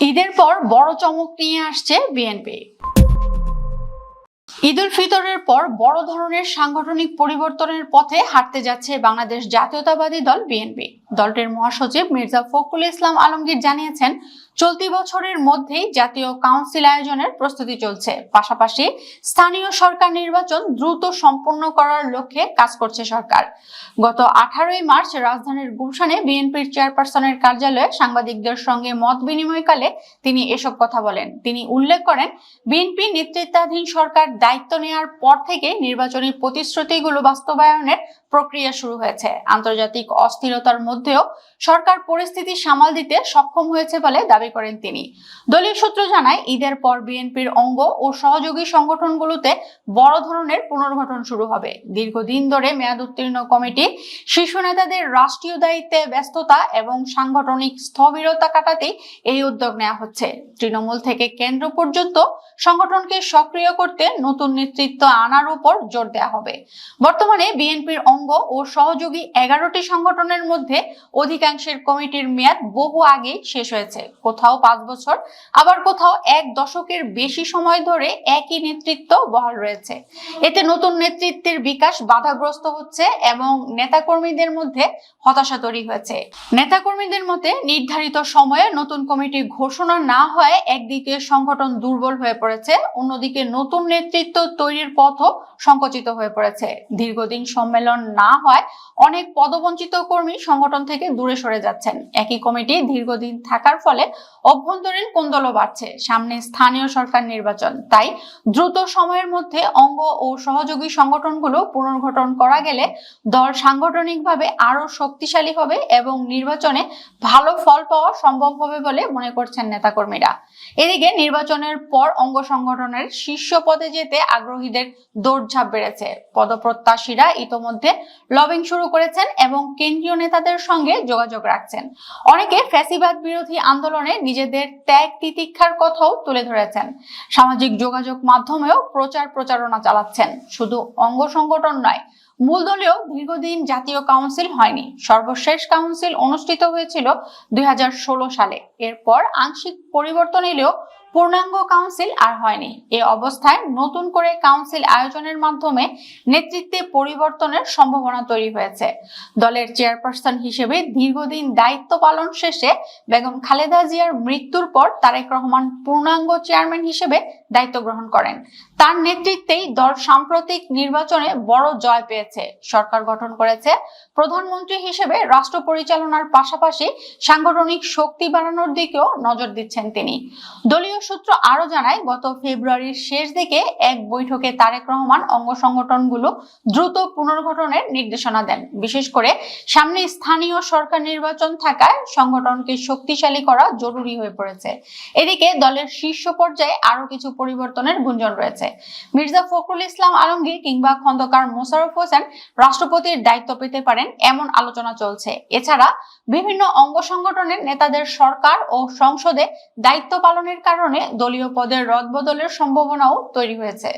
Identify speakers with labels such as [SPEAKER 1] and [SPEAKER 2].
[SPEAKER 1] ঈদের পর বড় চমক নিয়ে আসছে বিএনপি। ঈদ উল ফিতরের পর বড় ধরনের সাংগঠনিক পরিবর্তনের পথে হাঁটতে যাচ্ছে বাংলাদেশ জাতীয়তাবাদী দল বিএনপি। দলটির মহাসচিব মির্জা ফখরুল ইসলাম আলমগীর জানিয়েছেন, চলতি বছরের মধ্যেই জাতীয় কাউন্সিল আয়োজনের প্রস্তুতি চলছে। পাশাপাশি স্থানীয় সরকার নির্বাচন দ্রুত সম্পন্ন করার লক্ষ্যে কাজ করছে সরকার। গত 18 মার্চ রাজধানীর গুলশানে বিএনপির চেয়ারপারসনের কার্যালয়ে সাংবাদিকদের সঙ্গে মত বিনিময়কালে তিনি এসব কথা বলেন। তিনি উল্লেখ করেন, বিএনপি নেতৃত্বাধীন সরকার দায়িত্ব নেওয়ার পর থেকে নির্বাচনী প্রতিশ্রুতিগুলো বাস্তবায়নের প্রক্রিয়া শুরু হয়েছে। আন্তর্জাতিক অস্থিরতার মধ্যেও সরকার পরিস্থিতি সামাল দিতে সক্ষম হয়েছে বলে দাবি করেন তিনি। দলীয় সূত্র জানায়, ঈদের পর বিএনপির অঙ্গ ও সহযোগী সংগঠনগুলোতে বড় ধরনের পুনর্গঠন শুরু হবে। দীর্ঘদিন ধরে মেয়াদ উত্তীর্ণ কমিটি, শীর্ষ নেতাদের রাষ্ট্রীয় দায়িত্বে ব্যস্ততা এবং সাংগঠনিক স্থবিরতা কাটাতে এই উদ্যোগ নেওয়া হচ্ছে। তৃণমূল থেকে কেন্দ্র পর্যন্ত সংগঠনকে সক্রিয় করতে নতুন নেতৃত্ব আনার উপর জোর দেওয়া হবে। বর্তমানে বিএনপির অঙ্গ ও সহযোগী 11টি সংগঠনের মধ্যে অধিকাংশের কমিটির মেয়াদ বহু আগেই শেষ হয়েছে। কোথাও 5 বছর, আবার কোথাও 1 দশকের বেশি সময় ধরে একই নেতৃত্ব বহাল রয়েছে। এতে নতুন নেতৃত্বের বিকাশ বাধাগ্রস্ত হচ্ছে এবং নেতাকর্মীদের মধ্যে হতাশা তৈরি হয়েছে। নেতাকর্মীদের মতে, নির্ধারিত সময়ে নতুন কমিটি ঘোষণা না হয় একদিকে সংগঠন দুর্বল হয়ে পড়েছে, অন্যদিকে নতুন নেতৃত্ব তৈরির পথও সংকুচিত হয়ে পড়েছে। দীর্ঘদিন সম্মেলন না হয় অনেক পদবঞ্চিত কর্মী সংগঠন থেকে দূরে সরে যাচ্ছেন। একই কমিটি দীর্ঘদিন থাকার ফলে অভ্যন্তরীণ কোন্দলও বাড়ছে। সামনে স্থানীয় সরকার নির্বাচন, তাই দ্রুত সময়ের মধ্যে অঙ্গ ও সহযোগী সংগঠনগুলো পুনর্গঠন করা গেলে দল সাংগঠনিকভাবে আরো শক্তিশালী হবে এবং নির্বাচনে ভালো ফল পাওয়া সম্ভব হবে বলে মনে করছেন নেতাকর্মীরা। এদিকে নির্বাচনের পর অঙ্গ সংগঠনের শীর্ষ পদে যেতে আগ্রহীদের দৌড়ঝাঁপ বেড়েছে। পদপ্রত্যাশীরা ইতোমধ্যে লবিং শুরু করেছেন এবং কেন্দ্রীয় নেতাদের সঙ্গে যোগাযোগ রাখছেন। অনেকে ফ্যাসিবাদ বিরোধী আন্দোলনে নিজেদের ত্যাগ তিতিক্ষার কথাও তুলে ধরেছেন। সামাজিক যোগাযোগ মাধ্যমেও প্রচারণা চালাচ্ছেন। শুধু অঙ্গ সংগঠন নয়, মূল দলেও দীর্ঘদিন জাতীয় কাউন্সিল হয়নি। সর্বশেষ কাউন্সিল অনুষ্ঠিত হয়েছিল 2016 সালে। এরপর আংশিক পরিবর্তন এলেও পূর্ণাঙ্গ কাউন্সিল আর হয়নি। এ অবস্থায় নতুন করে কাউন্সিল আয়োজনের মাধ্যমে নেতৃত্বে পরিবর্তনের সম্ভাবনা তৈরি হয়েছে। দলের চেয়ারপারসন হিসেবে দীর্ঘদিন দায়িত্ব পালন শেষে বেগম খালেদা জিয়ার মৃত্যুর পর তারেক রহমান পূর্ণাঙ্গ চেয়ারম্যান হিসেবে দায়িত্ব গ্রহণ করেন। তার নেতৃত্বেই দল সাম্প্রতিক নির্বাচনে বড় জয় পেয়েছে, সরকার গঠন করেছে। প্রধানমন্ত্রী হিসেবে রাষ্ট্র পরিচালনার পাশাপাশি সাংগঠনিক শক্তি বাড়ানোর দিকেও নজর দিচ্ছেন তিনি। দলীয় সূত্র আরো জানায়, গত ফেব্রুয়ারির শেষ দিকে এক বৈঠকে তারেক রহমান অঙ্গ সংগঠনগুলো দ্রুত পুনর্গঠনের নির্দেশনা দেন। বিশেষ করে সামনে স্থানীয় সরকার নির্বাচন থাকায় সংগঠনকে শক্তিশালী করা জরুরি হয়ে পড়েছে। এদিকে দলের শীর্ষ পর্যায়ে আরো কিছু পরিবর্তনের গুঞ্জন রয়েছে। মির্জা ফখরুল ইসলাম আলমগীর কিংবা খন্দকার মোশাররফ হোসেন রাষ্ট্রপতির দায়িত্ব পেতে পারেন, এমন আলোচনা চলছে। এছাড়া বিভিন্ন অঙ্গ সংগঠনের নেতাদের সরকার ও সংসদে দায়িত্ব পালনের কারণে দলীয় পদের রদবদলের সম্ভাবনাও তৈরি হয়েছে।